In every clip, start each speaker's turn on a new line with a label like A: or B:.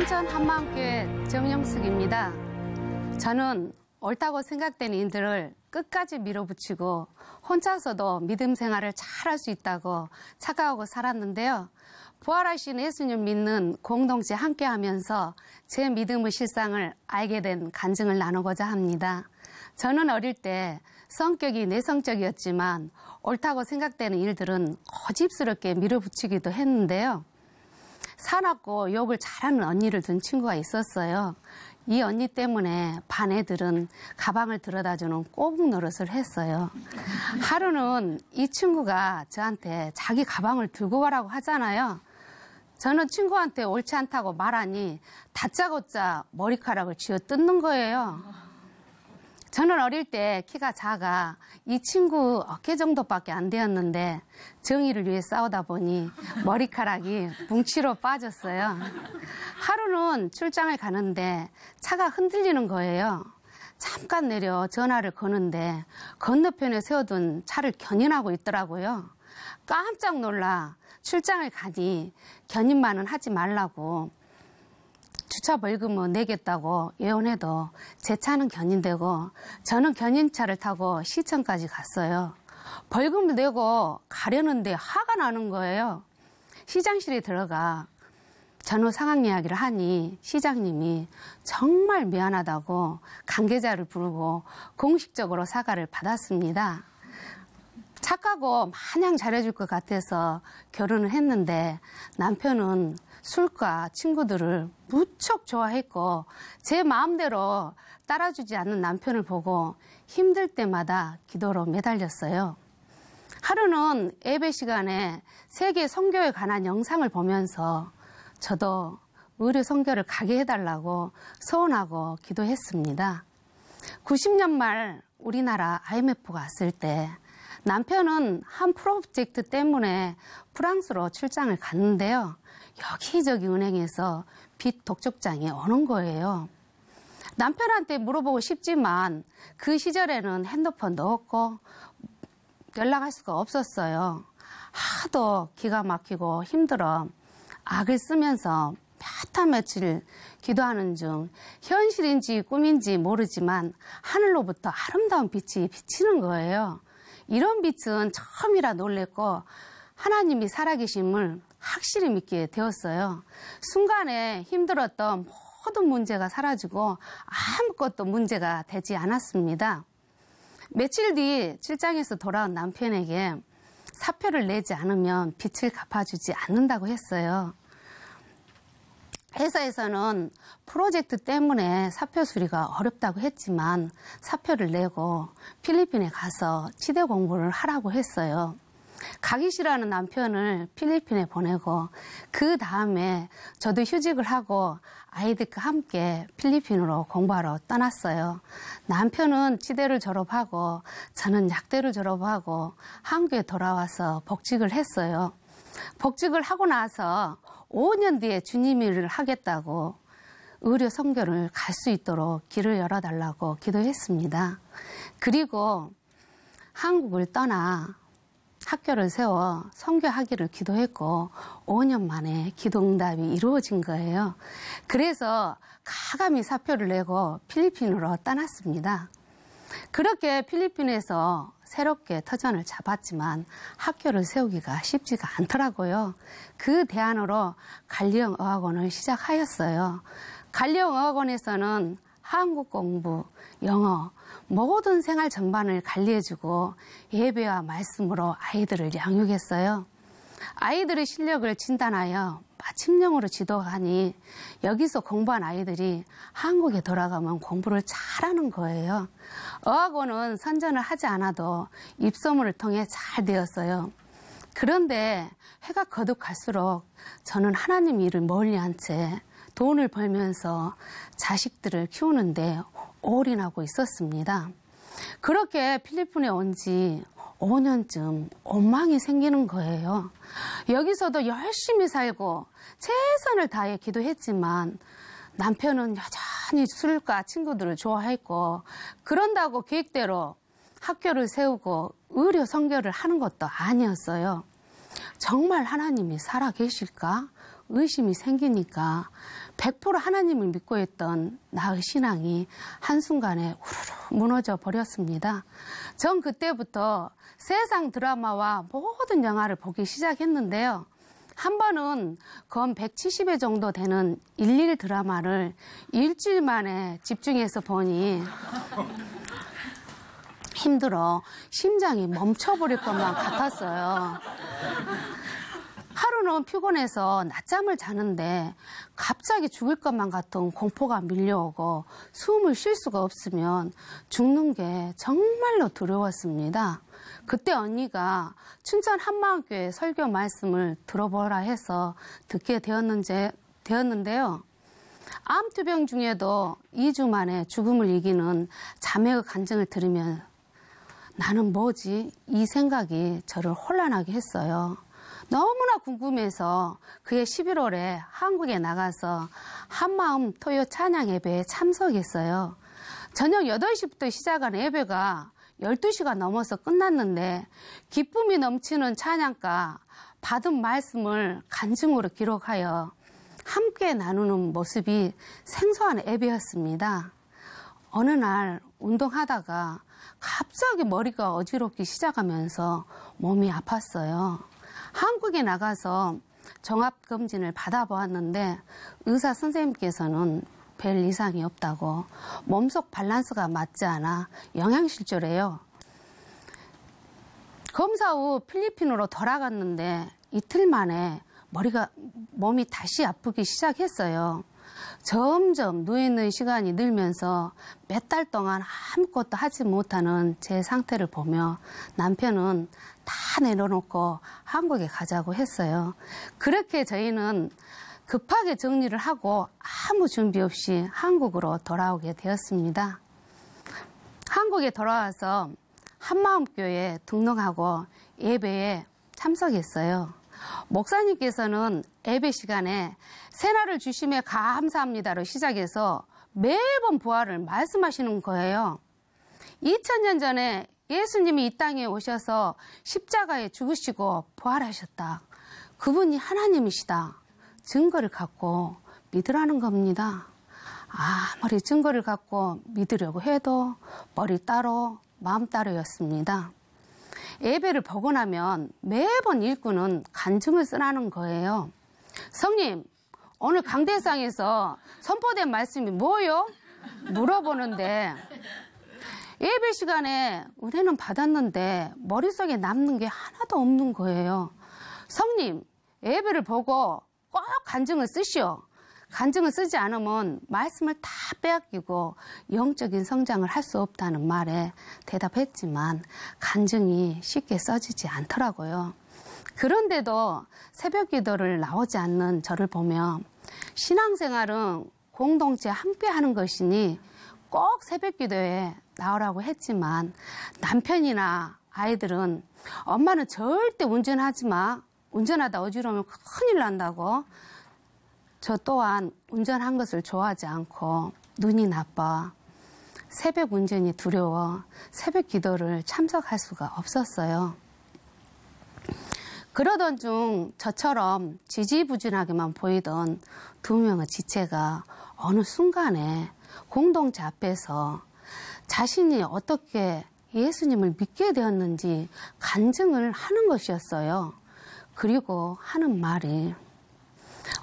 A: 춘천 한마음교회 정영숙입니다. 저는 옳다고 생각되는 일들을 끝까지 밀어붙이고 혼자서도 믿음 생활을 잘할 수 있다고 착각하고 살았는데요. 부활하신 예수님 믿는 공동체 함께하면서 제 믿음의 실상을 알게 된 간증을 나누고자 합니다. 저는 어릴 때 성격이 내성적이었지만 옳다고 생각되는 일들은 고집스럽게 밀어붙이기도 했는데요. 사납고 욕을 잘하는 언니를 둔 친구가 있었어요. 이 언니 때문에 반 애들은 가방을 들여다주는 꼬북 노릇을 했어요. 하루는 이 친구가 저한테 자기 가방을 들고 가라고 하잖아요. 저는 친구한테 옳지 않다고 말하니 다짜고짜 머리카락을 쥐어 뜯는 거예요. 저는 어릴 때 키가 작아 이 친구 어깨 정도밖에 안 되었는데 정의를 위해 싸우다 보니 머리카락이 뭉치로 빠졌어요. 하루는 출장을 가는데 차가 흔들리는 거예요. 잠깐 내려 전화를 거는데 건너편에 세워둔 차를 견인하고 있더라고요. 깜짝 놀라 출장을 가니 견인만은 하지 말라고 주차 벌금은 내겠다고 예언해도 제 차는 견인되고 저는 견인차를 타고 시청까지 갔어요. 벌금을 내고 가려는데 화가 나는 거예요. 시장실에 들어가 전후 상황 이야기를 하니 시장님이 정말 미안하다고 관계자를 부르고 공식적으로 사과를 받았습니다. 착하고 마냥 잘해줄 것 같아서 결혼을 했는데 남편은 술과 친구들을 무척 좋아했고 제 마음대로 따라주지 않는 남편을 보고 힘들 때마다 기도로 매달렸어요. 하루는 예배 시간에 세계 선교에 관한 영상을 보면서 저도 의료 선교를 가게 해달라고 소원하고 기도했습니다. 90년 말 우리나라 IMF가 왔을 때 남편은 한 프로젝트 때문에 프랑스로 출장을 갔는데요. 여기저기 은행에서 빚 독촉장이 오는 거예요. 남편한테 물어보고 싶지만 그 시절에는 핸드폰도 없고 연락할 수가 없었어요. 하도 기가 막히고 힘들어 악을 쓰면서 몇 한 며칠 기도하는 중 현실인지 꿈인지 모르지만 하늘로부터 아름다운 빛이 비치는 거예요. 이런 빛은 처음이라 놀랬고 하나님이 살아계심을 확실히 믿게 되었어요. 순간에 힘들었던 모든 문제가 사라지고 아무것도 문제가 되지 않았습니다. 며칠 뒤 출장에서 돌아온 남편에게 사표를 내지 않으면 빚을 갚아주지 않는다고 했어요. 회사에서는 프로젝트 때문에 사표 수리가 어렵다고 했지만 사표를 내고 필리핀에 가서 치대 공부를 하라고 했어요. 가기 싫어하는 남편을 필리핀에 보내고 그 다음에 저도 휴직을 하고 아이들과 함께 필리핀으로 공부하러 떠났어요. 남편은 치대를 졸업하고 저는 약대를 졸업하고 한국에 돌아와서 복직을 했어요. 복직을 하고 나서 5년 뒤에 주님 일을 하겠다고 의료 선교를 갈 수 있도록 길을 열어달라고 기도했습니다. 그리고 한국을 떠나 학교를 세워 선교하기를 기도했고 5년 만에 기도응답이 이루어진 거예요. 그래서 가감히 사표를 내고 필리핀으로 떠났습니다. 그렇게 필리핀에서 새롭게 터전을 잡았지만 학교를 세우기가 쉽지가 않더라고요. 그 대안으로 갈리형어학원을 시작하였어요. 갈리형어학원에서는 한국 공부, 영어, 모든 생활 전반을 관리해주고 예배와 말씀으로 아이들을 양육했어요. 아이들의 실력을 진단하여 맞춤형으로 지도하니 여기서 공부한 아이들이 한국에 돌아가면 공부를 잘하는 거예요. 어학원은 선전을 하지 않아도 입소문을 통해 잘 되었어요. 그런데 해가 거듭갈수록 저는 하나님 일을 멀리한 채 돈을 벌면서 자식들을 키우는데 올인하고 있었습니다. 그렇게 필리핀에 온 지 5년쯤 원망이 생기는 거예요. 여기서도 열심히 살고 최선을 다해 기도했지만 남편은 여전히 술과 친구들을 좋아했고 그런다고 계획대로 학교를 세우고 의료 선교를 하는 것도 아니었어요. 정말 하나님이 살아계실까 의심이 생기니까 100% 하나님을 믿고 있던 나의 신앙이 한순간에 우르르 무너져 버렸습니다. 전 그때부터 세상 드라마와 모든 영화를 보기 시작했는데요. 한 번은 건 170회 정도 되는 일일 드라마를 일주일 만에 집중해서 보니 힘들어 심장이 멈춰버릴 것만 같았어요. 하루는 피곤해서 낮잠을 자는데 갑자기 죽을 것만 같은 공포가 밀려오고 숨을 쉴 수가 없으면 죽는 게 정말로 두려웠습니다. 그때 언니가 춘천 한마음교회 설교 말씀을 들어보라 해서 듣게 되었는데요. 암투병 중에도 2주 만에 죽음을 이기는 자매의 간증을 들으면 나는 뭐지? 이 생각이 저를 혼란하게 했어요. 너무나 궁금해서 그해 11월에 한국에 나가서 한마음 토요 찬양 예배에 참석했어요. 저녁 8시부터 시작한 예배가 12시가 넘어서 끝났는데 기쁨이 넘치는 찬양가, 받은 말씀을 간증으로 기록하여 함께 나누는 모습이 생소한 예배였습니다. 어느 날 운동하다가 갑자기 머리가 어지럽기 시작하면서 몸이 아팠어요. 한국에 나가서 종합검진을 받아보았는데 의사 선생님께서는 별 이상이 없다고 몸속 밸런스가 맞지 않아 영양실조래요. 검사 후 필리핀으로 돌아갔는데 이틀 만에 몸이 다시 아프기 시작했어요. 점점 누워있는 시간이 늘면서 몇 달 동안 아무것도 하지 못하는 제 상태를 보며 남편은 다 내려놓고 한국에 가자고 했어요. 그렇게 저희는 급하게 정리를 하고 아무 준비 없이 한국으로 돌아오게 되었습니다. 한국에 돌아와서 한마음교회에 등록하고 예배에 참석했어요. 목사님께서는 예배 시간에 새날을 주심에 감사합니다로 시작해서 매번 부활을 말씀하시는 거예요. 2000년 전에 예수님이 이 땅에 오셔서 십자가에 죽으시고 부활하셨다. 그분이 하나님이시다. 증거를 갖고 믿으라는 겁니다. 아무리 증거를 갖고 믿으려고 해도 머리 따로 마음 따로였습니다. 예배를 보고 나면 매번 일꾼은 간증을 쓰라는 거예요. 성님, 오늘 강대상에서 선포된 말씀이 뭐요? 물어보는데 예배 시간에 은혜는 받았는데 머릿속에 남는 게 하나도 없는 거예요. 성님, 예배를 보고 꼭 간증을 쓰시오. 간증을 쓰지 않으면 말씀을 다 빼앗기고 영적인 성장을 할 수 없다는 말에 대답했지만 간증이 쉽게 써지지 않더라고요. 그런데도 새벽 기도를 나오지 않는 저를 보며 신앙생활은 공동체 함께 하는 것이니 꼭 새벽 기도에 나오라고 했지만 남편이나 아이들은 엄마는 절대 운전하지 마. 운전하다 어지러우면 큰일 난다고. 저 또한 운전한 것을 좋아하지 않고 눈이 나빠 새벽 운전이 두려워 새벽 기도를 참석할 수가 없었어요. 그러던 중 저처럼 지지부진하게만 보이던 2명의 지체가 어느 순간에 공동체 앞에서 자신이 어떻게 예수님을 믿게 되었는지 간증을 하는 것이었어요. 그리고 하는 말이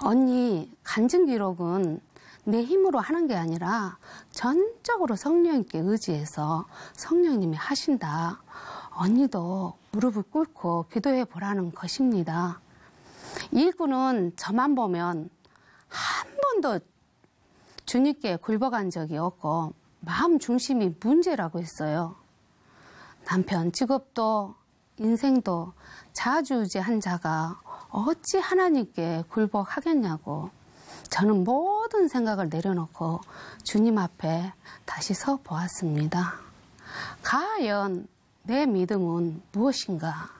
A: 언니, 간증 기록은 내 힘으로 하는 게 아니라 전적으로 성령님께 의지해서 성령님이 하신다. 언니도 무릎을 꿇고 기도해 보라는 것입니다. 일꾼은 저만 보면 한 번도 주님께 굴복한 적이 없고 마음 중심이 문제라고 했어요. 남편 직업도 인생도 자주지한 자가 어찌 하나님께 굴복하겠냐고 저는 모든 생각을 내려놓고 주님 앞에 다시 서 보았습니다. 과연 내 믿음은 무엇인가?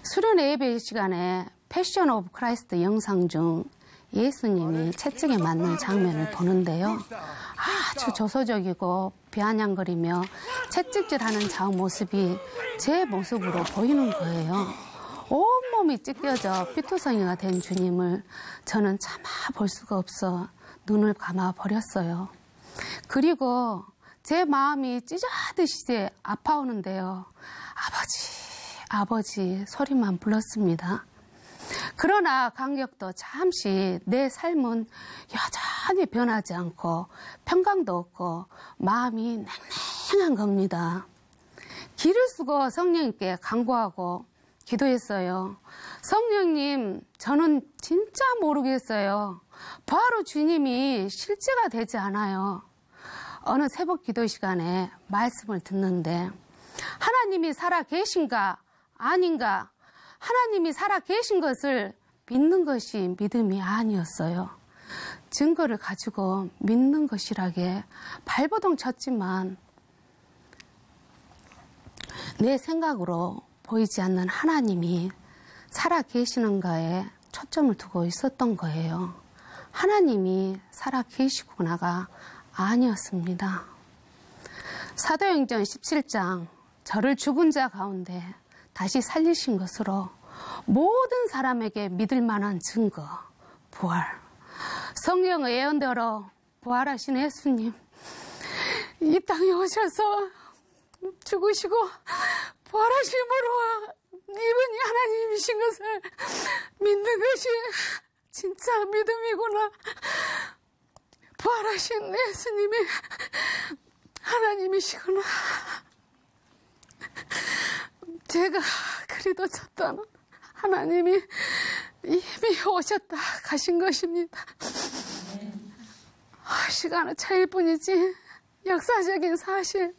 A: 수련회 예배 시간에 패션 오브 크라이스트 영상 중 예수님이 채찍에 맞는 장면을 보는데요. 아주 조소적이고 비아냥거리며 채찍질하는 저 모습이 제 모습으로 보이는 거예요. 온 온몸이 찢겨져 피투성이가 된 주님을 저는 차마 볼 수가 없어 눈을 감아 버렸어요. 그리고 제 마음이 찢어지듯이 아파오는데요. 아버지, 아버지 소리만 불렀습니다. 그러나 간격도 잠시 내 삶은 여전히 변하지 않고 평강도 없고 마음이 냉랭한 겁니다. 길을 쓰고 성령님께 간구하고 기도했어요. 성령님, 저는 진짜 모르겠어요. 바로 주님이 실제가 되지 않아요. 어느 새벽 기도 시간에 말씀을 듣는데 하나님이 살아 계신가 아닌가, 하나님이 살아 계신 것을 믿는 것이 믿음이 아니었어요. 증거를 가지고 믿는 것이라게 발버둥 쳤지만 내 생각으로 보이지 않는 하나님이 살아 계시는가에 초점을 두고 있었던 거예요. 하나님이 살아 계시구나가 아니었습니다. 사도행전 17장 저를 죽은 자 가운데 다시 살리신 것으로 모든 사람에게 믿을 만한 증거, 부활. 성령의 예언대로 부활하신 예수님, 이 땅에 오셔서 죽으시고 부활하심으로 이분이 하나님이신 것을 믿는 것이 진짜 믿음이구나. 부활하신 예수님이 하나님이시구나. 제가 그리도 찾던 하나님이 이미 오셨다 가신 것입니다. 시간의 차이일 뿐이지 역사적인 사실,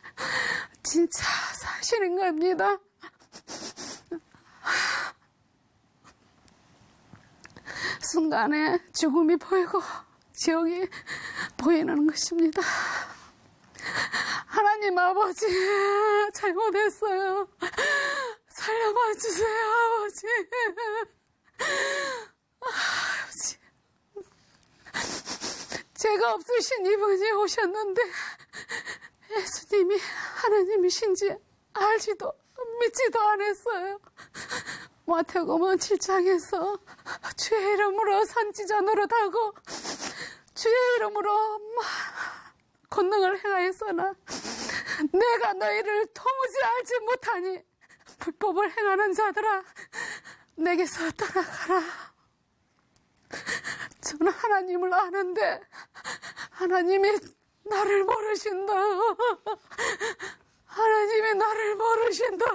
A: 진짜 사실인 겁니다. 순간에 죽음이 보이고 지옥이 보이는 것입니다. 하나님 아버지, 잘못했어요. 살려봐 주세요, 아버지. 아버지. 죄가 없으신 이분이 오셨는데 예수님이 하나님이신지 알지도 믿지도 않았어요. 마태복음 7장에서 주의 이름으로 선지자 노릇하고 주의 이름으로 권능을 행하였으나 내가 너희를 도무지 알지 못하니 불법을 행하는 자들아, 내게서 떠나가라. 저는 하나님을 아는데 하나님이 나를 모르신다. 하나님이 나를 모르신다.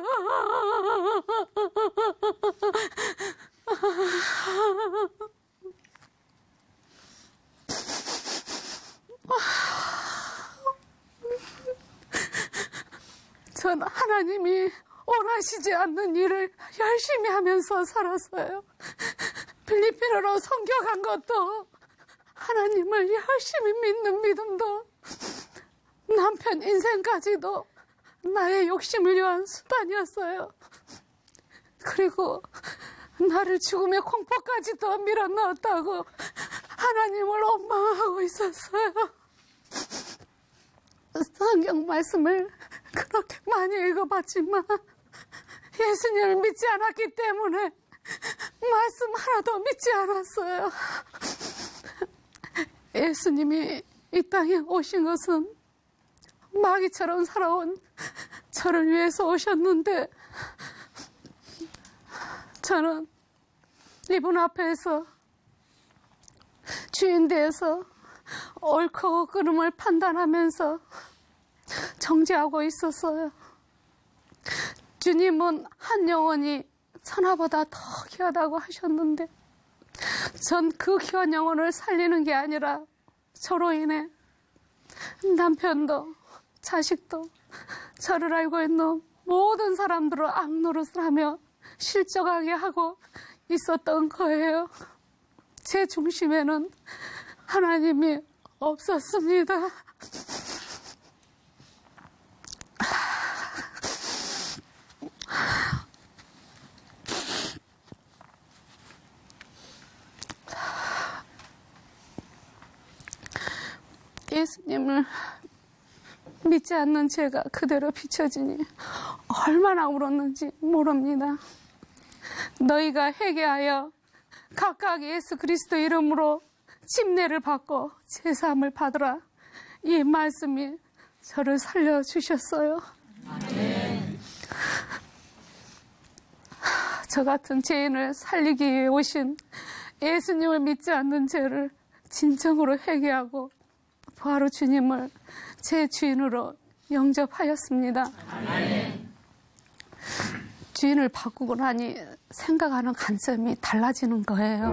A: 저는 하나님이 원하시지 않는 일을 열심히 하면서 살았어요. 필리핀으로 선교 간 것도 하나님을 열심히 믿는 믿음도 남편 인생까지도 나의 욕심을 위한 수단이었어요. 그리고 나를 죽음의 공포까지도 밀어넣었다고 하나님을 원망하고 있었어요. 성경 말씀을 그렇게 많이 읽어봤지만 예수님을 믿지 않았기 때문에 말씀 하나도 믿지 않았어요. 예수님이 이 땅에 오신 것은 마귀처럼 살아온 저를 위해서 오셨는데 저는 이분 앞에서 주인 대해서 옳고 그름을 판단하면서 정죄하고 있었어요. 주님은 한 영혼이 천하보다 더 귀하다고 하셨는데 전 그 귀한 영혼을 살리는 게 아니라 저로 인해 남편도 자식도 저를 알고 있는 모든 사람들을 악노릇을 하며 실족하게 하고 있었던 거예요. 제 중심에는 하나님이 없었습니다. 예수님을 믿지 않는 제가 그대로 비춰지니 얼마나 울었는지 모릅니다. 너희가 회개하여 각각 예수 그리스도 이름으로 침례를 받고 제사함을 받으라. 이 말씀이 저를 살려주셨어요. 아멘. 저 같은 죄인을 살리기 위해 오신 예수님을 믿지 않는 죄를 진정으로 회개하고 바로 주님을 제 주인으로 영접하였습니다. 아멘. 주인을 바꾸고 나니 생각하는 관점이 달라지는 거예요.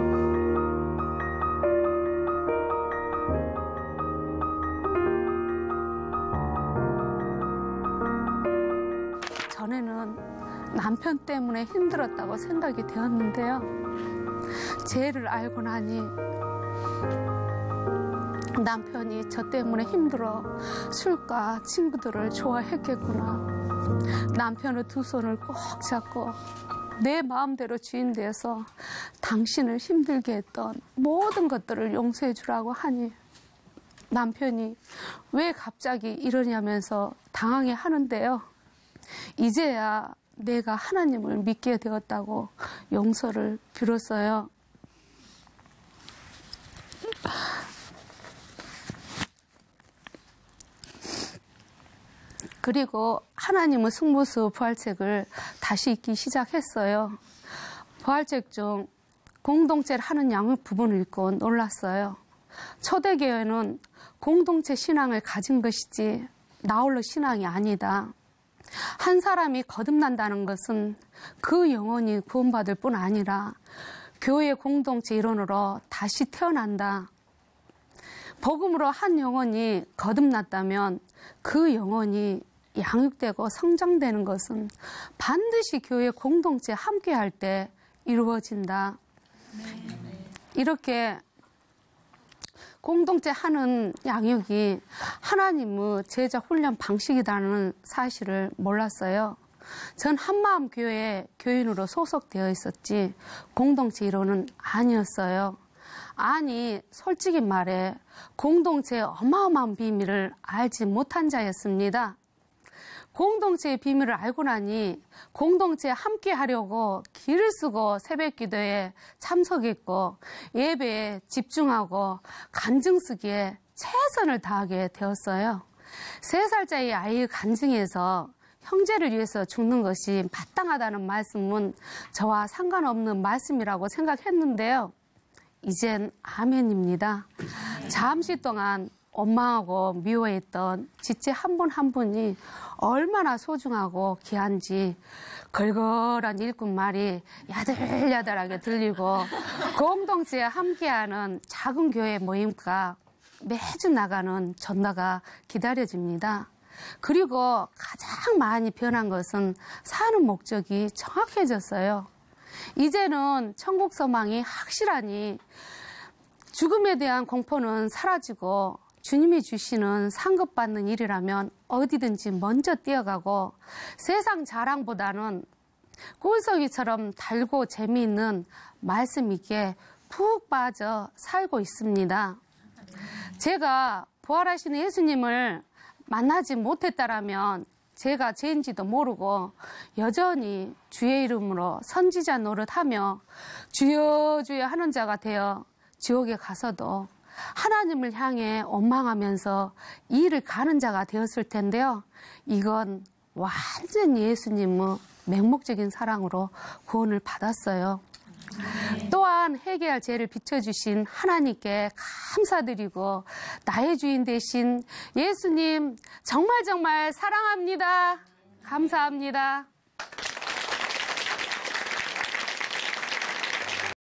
A: 전에는 남편 때문에 힘들었다고 생각이 되었는데요. 죄를 알고 나니 남편이 저 때문에 힘들어 술과 친구들을 좋아했겠구나. 남편의 두 손을 꼭 잡고 내 마음대로 주인 되어서 당신을 힘들게 했던 모든 것들을 용서해 주라고 하니 남편이 왜 갑자기 이러냐면서 당황해 하는데요. 이제야 내가 하나님을 믿게 되었다고 용서를 빌었어요. 그리고 하나님의 승부수 부활책을 다시 읽기 시작했어요. 부활책 중 공동체를 하는 양육 부분을 읽고 놀랐어요. 초대교회는 공동체 신앙을 가진 것이지 나홀로 신앙이 아니다. 한 사람이 거듭난다는 것은 그 영혼이 구원받을 뿐 아니라 교회 공동체 일원으로 다시 태어난다. 복음으로 한 영혼이 거듭났다면 그 영혼이 양육되고 성장되는 것은 반드시 교회 공동체 함께할 때 이루어진다. 이렇게 공동체 하는 양육이 하나님의 제자 훈련 방식이라는 사실을 몰랐어요. 전 한마음 교회 교인으로 소속되어 있었지 공동체 일원은 아니었어요. 아니, 솔직히 말해 공동체의 어마어마한 비밀을 알지 못한 자였습니다. 공동체의 비밀을 알고 나니 공동체에 함께 하려고 길을 쓰고 새벽 기도에 참석했고 예배에 집중하고 간증 쓰기에 최선을 다하게 되었어요. 3살짜리 아이의 간증에서 형제를 위해서 죽는 것이 마땅하다는 말씀은 저와 상관없는 말씀이라고 생각했는데요. 이젠 아멘입니다. 잠시 동안 원망하고 미워했던 지체 한 분 한 분이 얼마나 소중하고 귀한지 걸걸한 일꾼말이 야들야들하게 들리고 공동체에 함께하는 작은 교회 모임과 매주 나가는 전도가 기다려집니다. 그리고 가장 많이 변한 것은 사는 목적이 정확해졌어요. 이제는 천국 소망이 확실하니 죽음에 대한 공포는 사라지고 주님이 주시는 상급받는 일이라면 어디든지 먼저 뛰어가고 세상 자랑보다는 꿀성이처럼 달고 재미있는 말씀 있게 푹 빠져 살고 있습니다. 제가 부활하시는 예수님을 만나지 못했다라면 제가 죄인지도 모르고 여전히 주의 이름으로 선지자 노릇하며 주여 주여 하는 자가 되어 지옥에 가서도 하나님을 향해 원망하면서 이 일을 가는 자가 되었을 텐데요. 이건 완전히 예수님의 맹목적인 사랑으로 구원을 받았어요. 또한 회개할 죄를 비춰주신 하나님께 감사드리고 나의 주인 되신 예수님 정말 사랑합니다. 감사합니다.